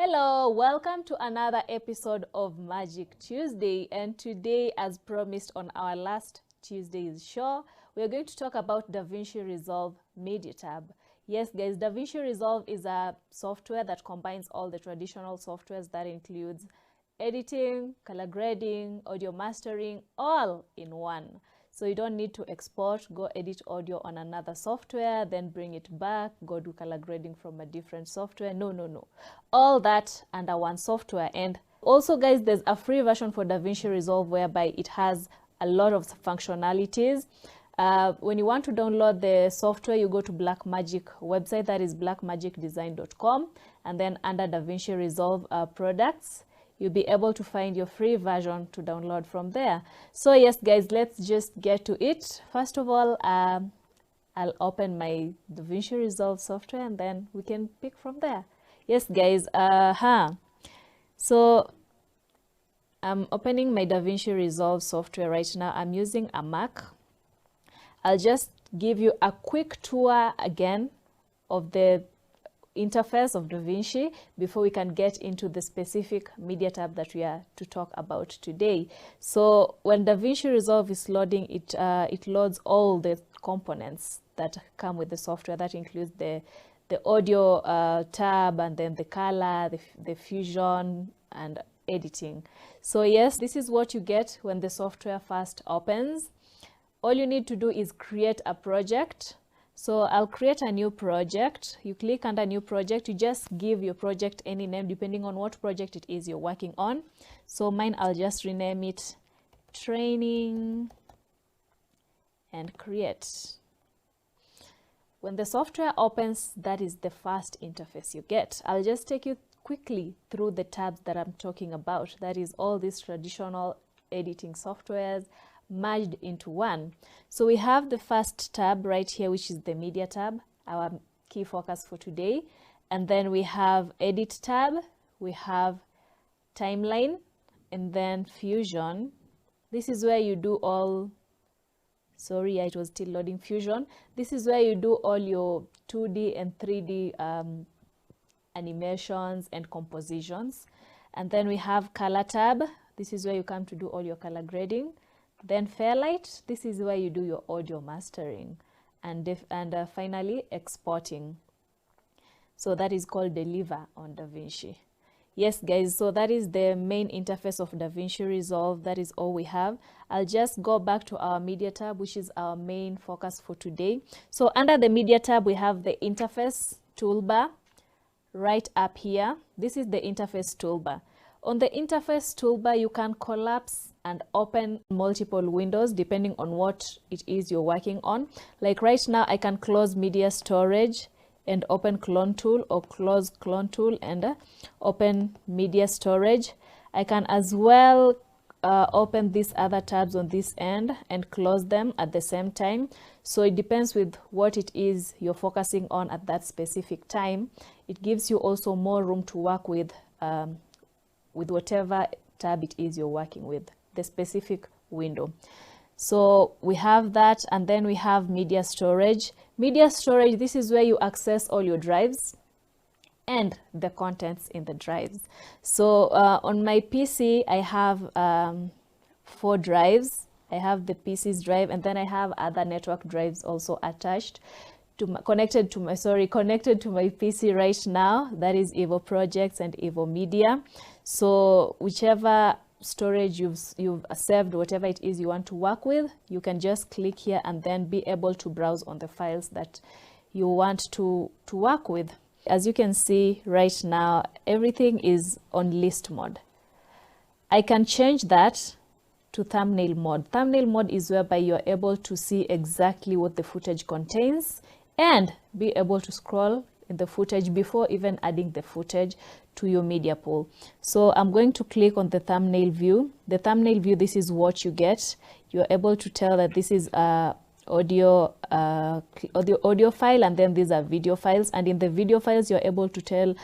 Hello, welcome to another episode of Magic Tuesday, and today, as promised on our last Tuesday's show, we are going to talk about Davinci Resolve Media Tab. Yes guys, Davinci Resolve is a software that combines all the traditional softwares that includes editing, color grading, audio mastering, all in one. So you don't need to export, go edit audio on another software, then bring it back, go do color grading from a different software. No. All that under one software. And also guys, there's a free version for Davinci Resolve whereby it has a lot of functionalities. When you want to download the software, you go to Blackmagic website, that is blackmagicdesign.com, and then under Davinci Resolve products, you'll be able to find your free version to download from there. So yes guys, let's just get to it. First of all, I'll open my Davinci Resolve software and then we can pick from there. Yes guys, so I'm opening my Davinci Resolve software right now. I'm using a Mac. I'll just give you a quick tour again of the interface of Davinci before we can get into the specific media tab that we are to talk about today. So when Davinci Resolve is loading, it loads all the components that come with the software. That includes the audio tab, and then the color, the fusion, and editing. So yes, this is what you get when the software first opens. All you need to do is create a project. So I'll create a new project. You click under new project. You just give your project any name depending on what project it is you're working on. So mine, I'll just rename it training and create. When the software opens, that is the first interface you get. I'll just take you quickly through the tabs that I'm talking about. That is all these traditional editing softwares merged into one. So we have the first tab right here, which is the media tab, our key focus for today. And then we have edit tab, we have timeline, and then fusion. This is where you do all, sorry, it was still loading fusion. This is where you do all your 2D and 3D animations and compositions. And then we have color tab. This is where you come to do all your color grading. Then Fairlight, this is where you do your audio mastering, and finally exporting. So that is called Deliver on Davinci. Yes guys, so that is the main interface of Davinci Resolve. That is all we have. I'll just go back to our media tab, which is our main focus for today. So under the media tab, we have the interface toolbar right up here. This is the interface toolbar. On the interface toolbar, you can collapse and open multiple windows depending on what it is you're working on. Like right now, I can close media storage and open clone tool, or close clone tool and open media storage. I can as well open these other tabs on this end and close them at the same time. So it depends with what it is you're focusing on at that specific time. It gives you also more room to work with whatever tab it is you're working with, the specific window. So we have that, and then we have media storage. Media storage, this is where you access all your drives and the contents in the drives. So on my PC, I have 4 drives. I have the PC's drive, and then I have other network drives also attached to connected to my PC right now. That is Evo Projects and Evo Media. So whichever storage you've saved, whatever it is you want to work with, you can just click here and then be able to browse on the files that you want to work with. As you can see right now, everything is on list mode. I can change that to thumbnail mode. Thumbnail mode is whereby you're able to see exactly what the footage contains and be able to scroll in the footage before even adding the footage to your media pool. So I'm going to click on the thumbnail view. The thumbnail view, this is what you get. You're able to tell that this is audio file, and then these are video files. And in the video files, you're able to tell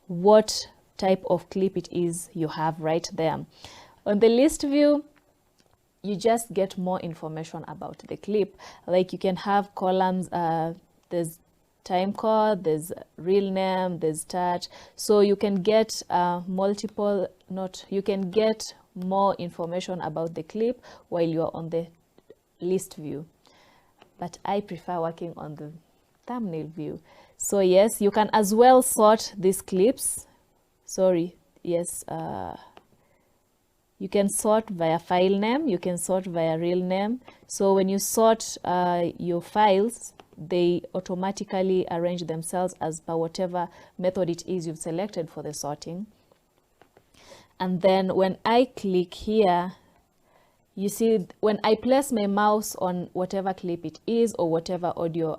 what type of clip it is you have right there. On the list view, you just get more information about the clip. Like you can have columns, there's time code, there's real name, there's touch. So you can get you can get more information about the clip while you're on the list view. But I prefer working on the thumbnail view. So yes, you can as well sort these clips. Sorry, yes, you can sort via file name, you can sort via real name. So when you sort your files, they automatically arrange themselves as per whatever method it is you've selected for the sorting. And then when I click here, you see when I place my mouse on whatever clip it is or whatever audio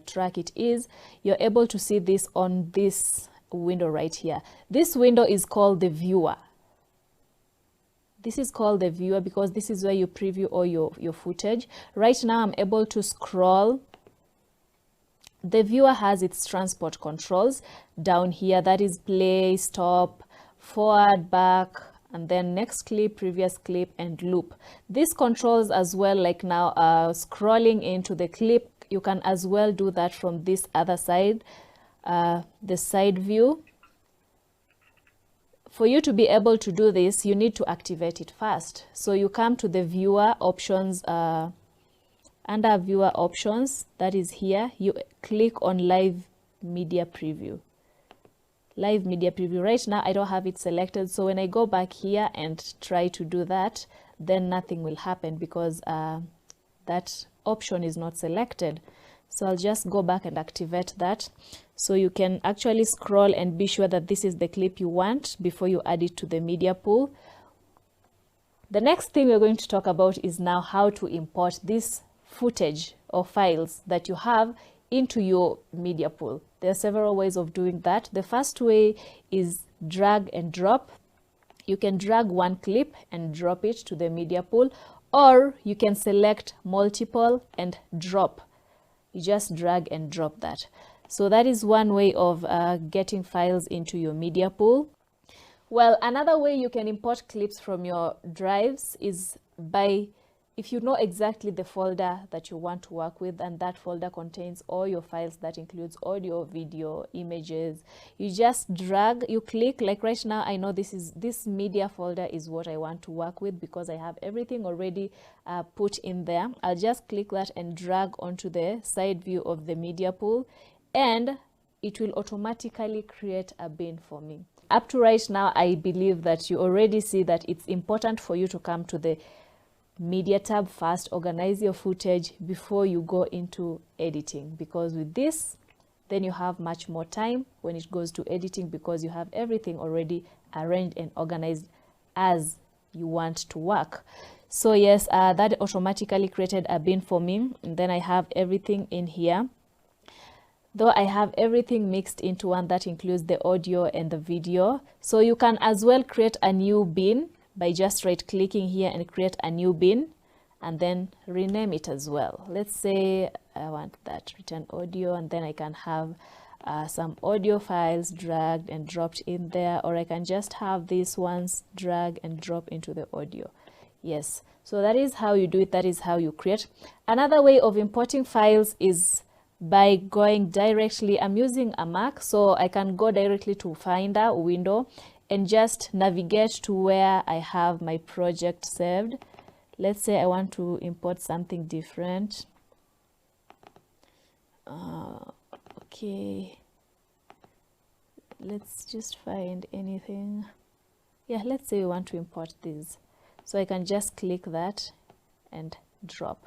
track it is, you're able to see this on this window right here. This window is called the viewer. This is called the viewer because this is where you preview all your footage. Right now I'm able to scroll. The viewer has its transport controls down here, that is play, stop, forward, back, and then next clip, previous clip, and loop. This controls as well, like now scrolling into the clip, you can as well do that from this other side, the side view. For you to be able to do this, you need to activate it first. So you come to the viewer options, under viewer options, that is here, you click on live media preview. Live media preview. Right now I don't have it selected, so when I go back here and try to do that, then nothing will happen because that option is not selected. So I'll just go back and activate that. So you can actually scroll and be sure that this is the clip you want before you add it to the media pool. The next thing we're going to talk about is now how to import this footage or files that you have into your media pool. There are several ways of doing that. The first way is drag and drop. You can drag one clip and drop it to the media pool, or you can select multiple and drop. You just drag and drop that. So that is one way of getting files into your media pool. Well, another way you can import clips from your drives is by, if you know exactly the folder that you want to work with, and that folder contains all your files, that includes audio, video, images, you just drag, you click, like right now I know this media folder is what I want to work with because I have everything already put in there. I'll just click that and drag onto the side view of the media pool, and it will automatically create a bin for me. Up to right now, I believe that you already see that it's important for you to come to the media tab first, organize your footage before you go into editing, because with this then you have much more time when it goes to editing because you have everything already arranged and organized as you want to work. So yes, that automatically created a bin for me, and then I have everything in here. Though I have everything mixed into one, that includes the audio and the video. So you can as well create a new bin by just right clicking here and create a new bin and then rename it as well. Let's say I want that return audio, and then I can have some audio files dragged and dropped in there, or I can just have these ones drag and drop into the audio. Yes, so that is how you do it. That is how you create. Another way of importing files is by going directly, I'm using a Mac, so I can go directly to Finder window and just navigate to where I have my project saved. Let's say I want to import something different. Okay, let's just find anything. Yeah, let's say we want to import these. So I can just click that and drop.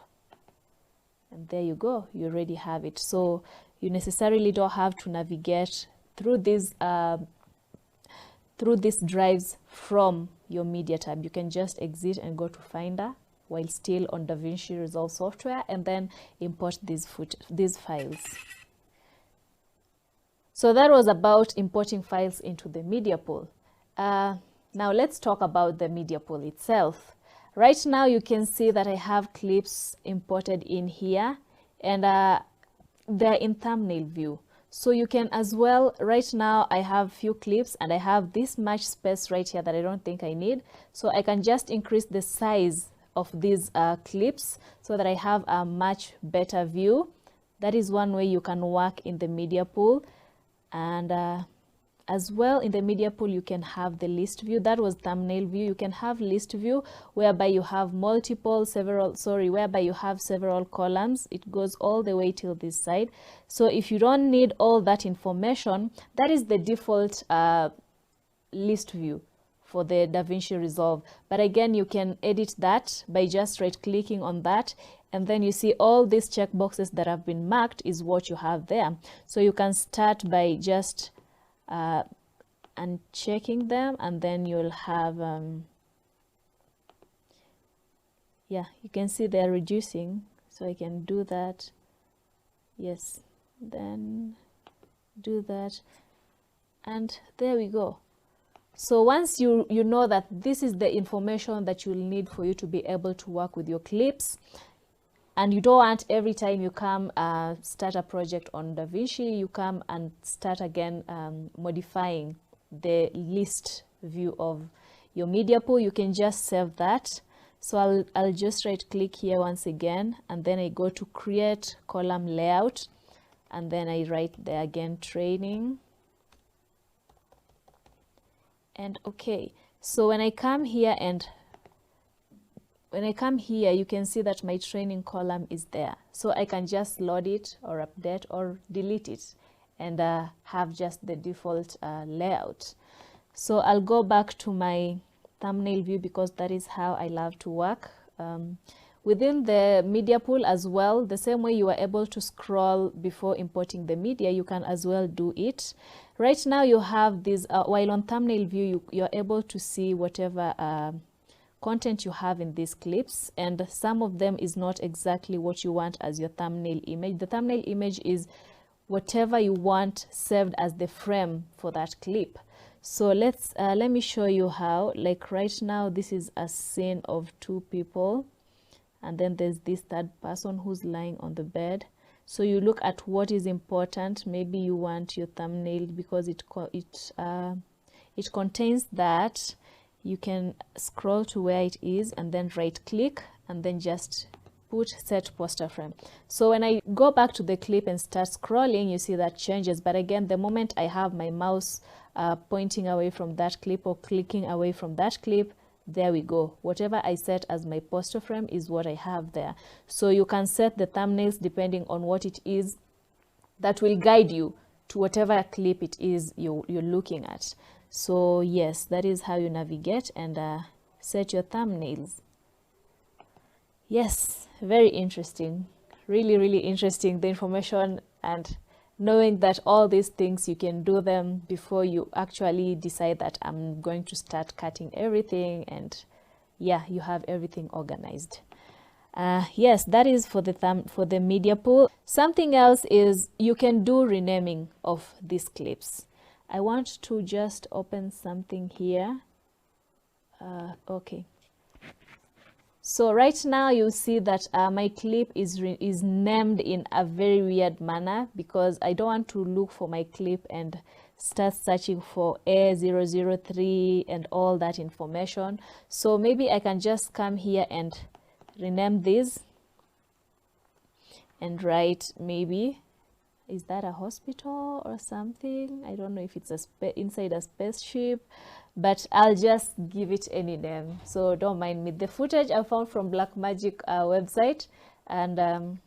And there you go, you already have it. So you necessarily don't have to navigate through these drives from your media tab. You can just exit and go to Finder while still on Davinci Resolve software, and then import these files. So that was about importing files into the media pool. Now let's talk about the media pool itself. Right now you can see that I have clips imported in here, and they're in thumbnail view. So you can as well, right now I have few clips and I have this much space right here that I don't think I need. So I can just increase the size of these clips so that I have a much better view. That is one way you can work in the media pool. And as well, in the media pool, you can have the list view. That was thumbnail view. You can have list view whereby you have whereby you have several columns. It goes all the way till this side. So if you don't need all that information, that is the default list view for the Davinci Resolve. But again, you can edit that by just right clicking on that, and then you see all these checkboxes that have been marked is what you have there. So you can start by just unchecking them, and then you'll have yeah, you can see they're reducing, so I can do that. Yes, then do that, and there we go. So once you know that this is the information that you'll need for you to be able to work with your clips, and you don't want every time you come start a project on Davinci, you come and start again modifying the list view of your media pool, you can just save that. So I'll just right click here once again, and then I go to create column layout, and then I write there again training. And okay, so when I come here, you can see that my training column is there. So I can just load it or update or delete it and have just the default layout. So I'll go back to my thumbnail view because that is how I love to work. Within the media pool as well, the same way you are able to scroll before importing the media, you can as well do it. Right now you have this, while on thumbnail view, you're able to see whatever content you have in these clips, and some of them is not exactly what you want as your thumbnail image. The thumbnail image is whatever you want saved as the frame for that clip. So let me show you how. Like right now, this is a scene of two people, and then there's this third person who's lying on the bed. So you look at what is important. Maybe you want your thumbnail because it contains that. You can scroll to where it is and then right click and then just put set poster frame. So when I go back to the clip and start scrolling, you see that changes. But again, the moment I have my mouse pointing away from that clip or clicking away from that clip, there we go. Whatever I set as my poster frame is what I have there. So you can set the thumbnails depending on what it is that will guide you to whatever clip it is you're looking at. So yes, that is how you navigate and set your thumbnails. Yes, very interesting. Really, really interesting, the information, and knowing that all these things you can do them before you actually decide that I'm going to start cutting everything, and yeah, you have everything organized. Yes, that is for the media pool. Something else is you can do renaming of these clips. I want to just open something here. Okay. So right now you see that my clip is named in a very weird manner because I don't want to look for my clip and start searching for A003 and all that information. So maybe I can just come here and rename this and write, maybe, is that a hospital or something? I don't know if it's inside a spaceship, but I'll just give it any name, so don't mind me. The footage I found from Blackmagic website, and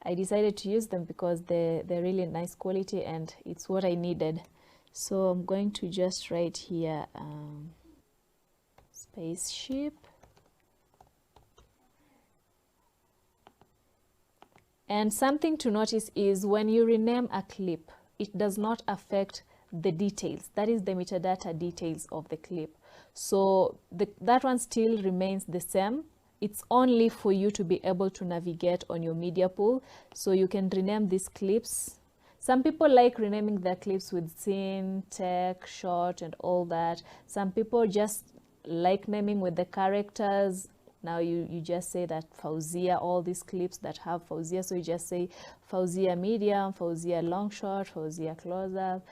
I decided to use them because they're really nice quality and it's what I needed. So I'm going to just write here spaceship. And something to notice is when you rename a clip, it does not affect the details. That is the metadata details of the clip. So that one still remains the same. It's only for you to be able to navigate on your media pool. So you can rename these clips. Some people like renaming their clips with scene, tech, short, and all that. Some people just like naming with the characters. Now you just say that Fauzia, all these clips that have Fauzia, so you just say Fauzia medium, Fauzia long shot, Fauzia close up.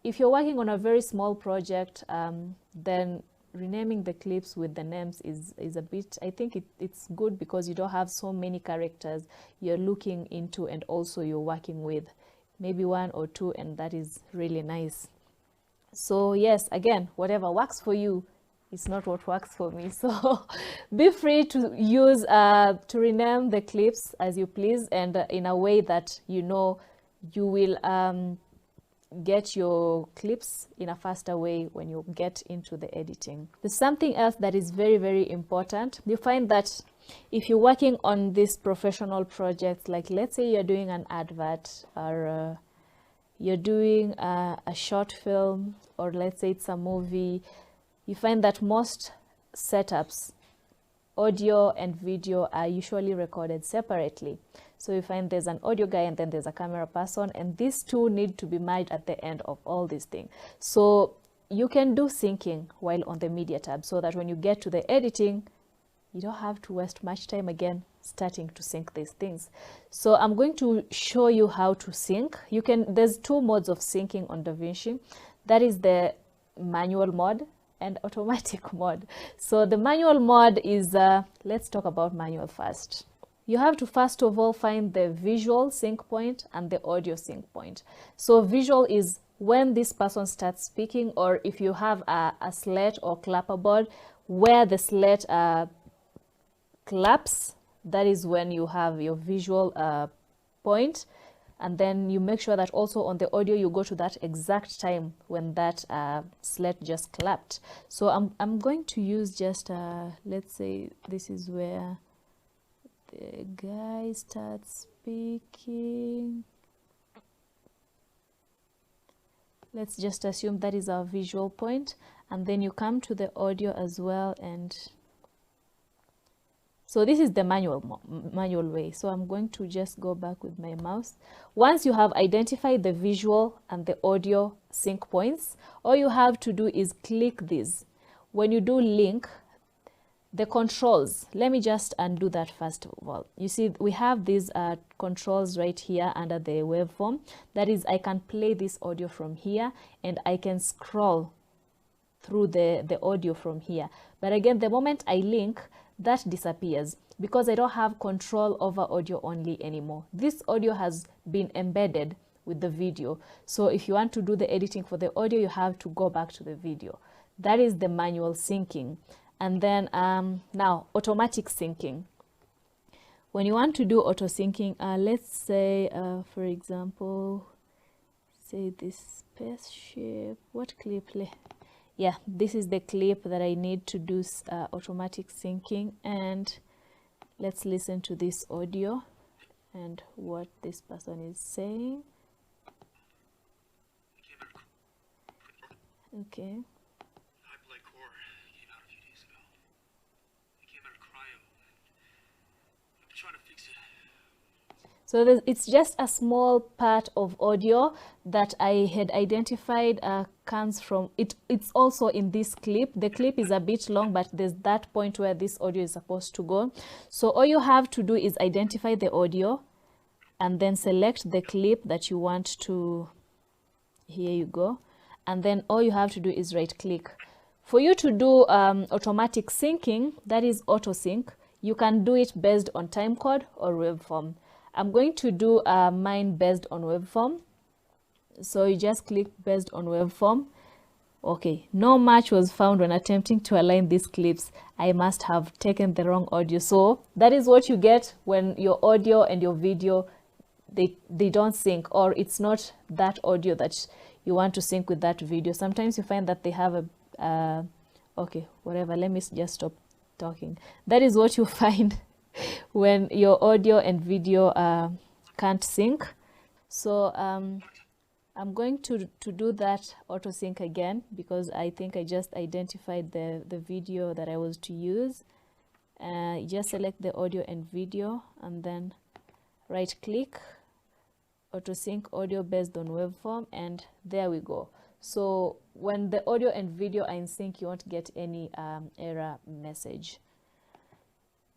If you're working on a very small project, then renaming the clips with the names is a bit, I think it's good because you don't have so many characters you're looking into, and also you're working with maybe one or two, and that is really nice. So yes, again, whatever works for you is not what works for me. So be free to use to rename the clips as you please, and in a way that you know you will get your clips in a faster way when you get into the editing. There's something else that is very, very important. You find that if you're working on this professional project, like let's say you're doing an advert, or you're doing a short film, or let's say it's a movie, you find that most setups, audio and video, are usually recorded separately. So you find there's an audio guy and then there's a camera person, and these two need to be merged at the end of all these things. So you can do syncing while on the media tab, so that when you get to the editing, you don't have to waste much time again starting to sync these things. So I'm going to show you how to sync. There's two modes of syncing on Davinci. That is the manual mode and automatic mode. So the manual mode is, let's talk about manual first. You have to first of all find the visual sync point and the audio sync point. So visual is when this person starts speaking, or if you have a slate or clapperboard where the slate claps, that is when you have your visual point. And then you make sure that also on the audio you go to that exact time when that slate just clapped. So I'm going to use just let's say this is where the guy starts speaking. Let's just assume that is our visual point, and then you come to the audio as well. And so this is the manual way. So I'm going to just go back with my mouse. Once you have identified the visual and the audio sync points, all you have to do is click these. When you do link, the controls, let me just undo that first of all. You see, we have these controls right here under the waveform. That is, I can play this audio from here, and I can scroll through the audio from here. But again, the moment I link, that disappears because I don't have control over audio only anymore. This audio has been embedded with the video. So if you want to do the editing for the audio, you have to go back to the video. That is the manual syncing. And then now automatic syncing. When you want to do auto syncing, let's say, for example, say this spaceship, what clip? Yeah, this is the clip that I need to do automatic syncing. And let's listen to this audio and what this person is saying. Okay. So it's just a small part of audio that I had identified comes from it. It's also in this clip. The clip is a bit long, but there's that point where this audio is supposed to go. So all you have to do is identify the audio and then select the clip that you want to. Here you go. And then all you have to do is right click. For you to do automatic syncing, that is auto sync, you can do it based on timecode or waveform. I'm going to do mine based on waveform. So you just click based on waveform. Okay, no match was found when attempting to align these clips. I must have taken the wrong audio. So that is what you get when your audio and your video, they don't sync, or it's not that audio that you want to sync with that video. Sometimes you find that they have a, okay, whatever, let me just stop talking. That is what you find when your audio and video can't sync. So I'm going to do that auto sync again, because I think I just identified the video that I was to use. Just select the audio and video and then right click, auto sync audio based on waveform, and there we go. So when the audio and video are in sync, you won't get any error message.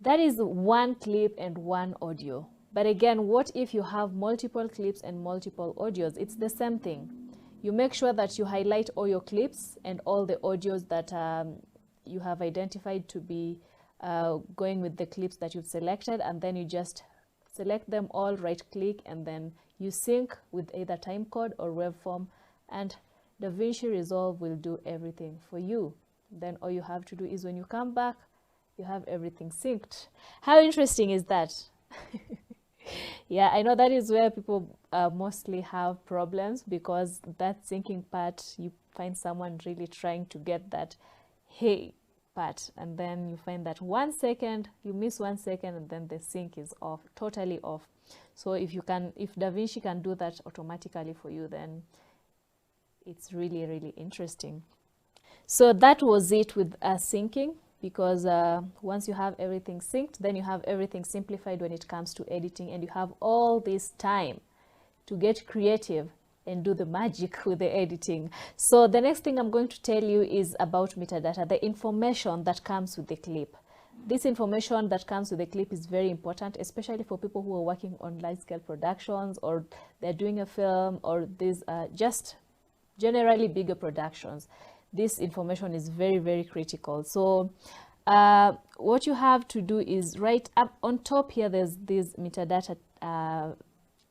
That is one clip and one audio. But again, what if you have multiple clips and multiple audios? It's the same thing. You make sure that you highlight all your clips and all the audios that you have identified to be going with the clips that you've selected, and then you just select them all, right click, and then you sync with either timecode or waveform, and Davinci Resolve will do everything for you. Then all you have to do is when you come back, you have everything synced. How interesting is that? Yeah, I know that is where people mostly have problems, because that syncing part, you find someone really trying to get that hey part, and then you find that 1 second, you miss 1 second, and then the sync is off, totally off. So if Davinci can do that automatically for you, then it's really, really interesting. So that was it with syncing, because once you have everything synced, then you have everything simplified when it comes to editing, and you have all this time to get creative and do the magic with the editing. So the next thing I'm going to tell you is about metadata, the information that comes with the clip. This information that comes with the clip is very important, especially for people who are working on large-scale productions, or they're doing a film, or these just generally bigger productions. This information is very, very critical. So what you have to do is right up on top here, there's this metadata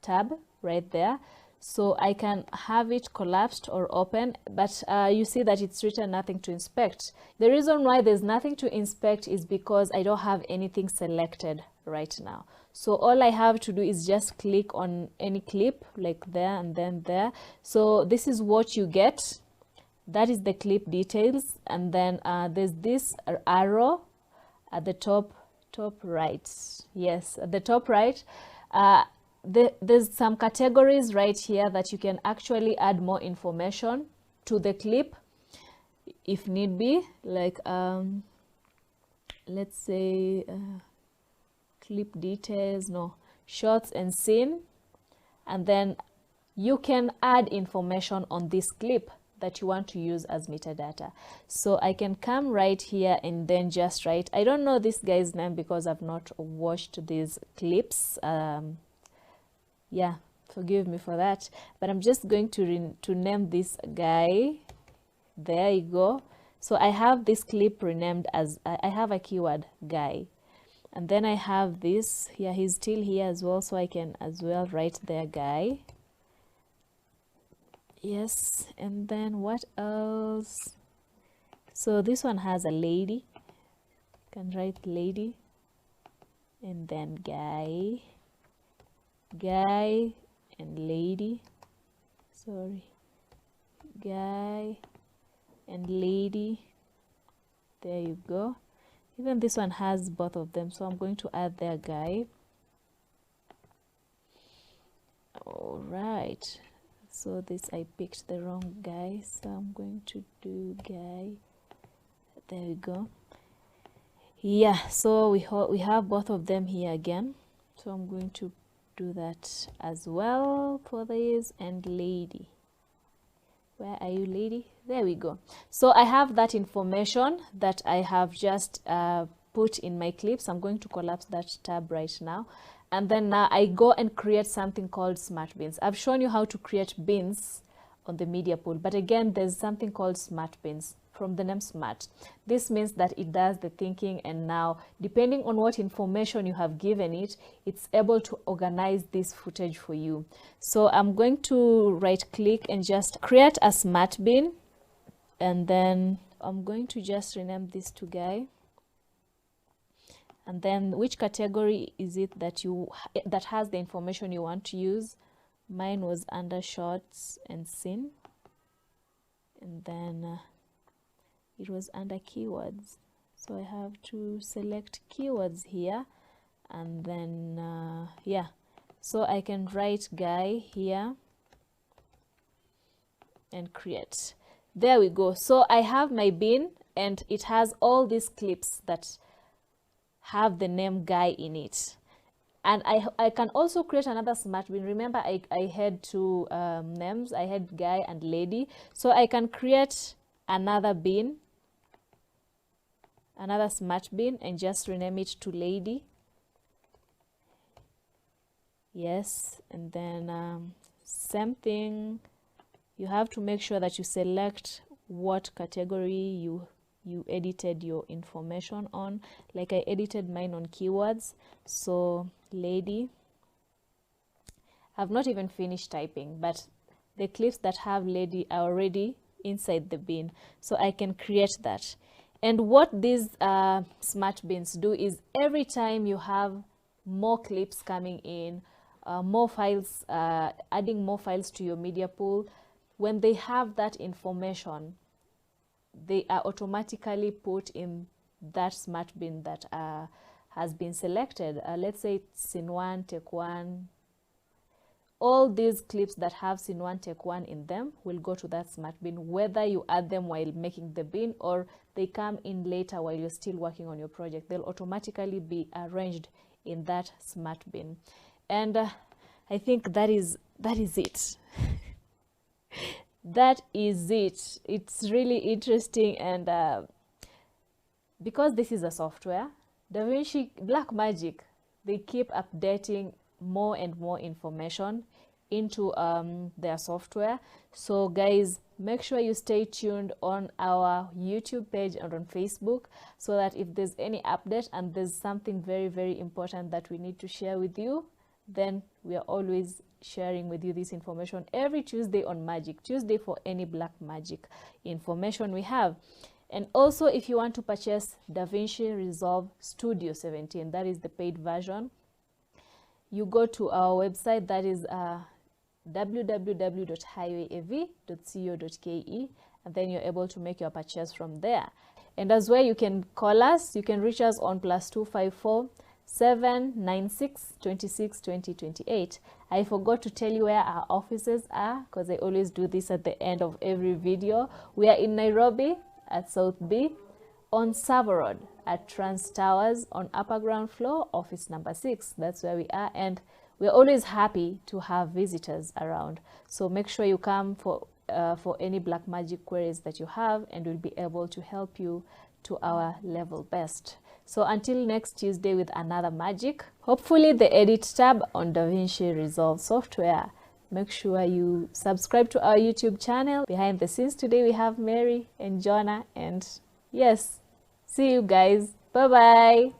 tab right there. So I can have it collapsed or open, but you see that it's written nothing to inspect. The reason why there's nothing to inspect is because I don't have anything selected right now. So all I have to do is just click on any clip, like there and then there. So this is what you get. That is the clip details, and then there's this arrow at the top right. Yes, at the top right. There's some categories right here that you can actually add more information to the clip if need be, like let's say clip details, no, shots and scene, and then you can add information on this clip that you want to use as metadata. So I can come right here and then just write, I don't know this guy's name because I've not watched these clips. Yeah, forgive me for that, but I'm just going to name this guy. There you go. So I have this clip renamed as, I have a keyword guy, and then I have this here, he's still here as well, so I can as well write there guy. Yes, and then what else? So this one has a lady, can write lady, and then guy and lady, sorry, guy and lady. There you go. Even this one has both of them, so I'm going to add their guy. All right, so this, I picked the wrong guy, so I'm going to do guy. There we go. Yeah, so we have both of them here again, so I'm going to do that as well for this. And lady, where are you, lady? There we go. So I have that information that I have just put in my clips. I'm going to collapse that tab right now, and then now I go and create something called smart bins. I've shown you how to create bins on the media pool, but again, there's something called smart bins, from the name smart. This means that it does the thinking, and now depending on what information you have given it, it's able to organize this footage for you. So I'm going to right click and just create a smart bin, and then I'm going to just rename this to guy. And then which category is it that has the information you want to use? Mine was under shots and scene, and then it was under keywords, so I have to select keywords here, and then yeah, so I can write guy here and create. There we go. So I have my bin, and it has all these clips that have the name guy in it, and I can also create another smart bin. Remember, I had two names, I had guy and lady, so I can create another bin, another smart bin, and just rename it to lady. Yes, and then same thing, you have to make sure that you select what category you you edited your information on. Like I edited mine on keywords. So lady, I've not even finished typing, but the clips that have lady are already inside the bin, so I can create that. And what these smart bins do is every time you have more clips coming in, more files, adding more files to your media pool, when they have that information, they are automatically put in that smart bin that has been selected. Let's say it's scene 1, take 1. All these clips that have scene 1, take 1 in them will go to that smart bin, whether you add them while making the bin or they come in later while you're still working on your project. They'll automatically be arranged in that smart bin. And I think that is it. That is it. It's really interesting, and because this is a software, Davinci, Blackmagic, they keep updating more and more information into their software. So guys, make sure you stay tuned on our YouTube page and on Facebook, so that if there's any update and there's something very, very important that we need to share with you, then we are always sharing with you this information every Tuesday on Magic Tuesday for any Blackmagic information we have. And also, if you want to purchase Davinci Resolve Studio 17, that is the paid version, you go to our website, that is www.highwayav.co.ke, and then you're able to make your purchase from there. And as well, you can call us, you can reach us on +254 796 26 20 28. I forgot to tell you where our offices are, because I always do this at the end of every video. We are in Nairobi at South B, on Savo Road at Trans Towers on upper ground floor, office number 6. That's where we are, and we're always happy to have visitors around. So make sure you come for any Blackmagic queries that you have, and we'll be able to help you to our level best. So until next Tuesday with another magic, hopefully the edit tab on Davinci Resolve software. Make sure you subscribe to our YouTube channel. Behind the scenes today we have Mary and Jonah, and yes, see you guys. Bye bye.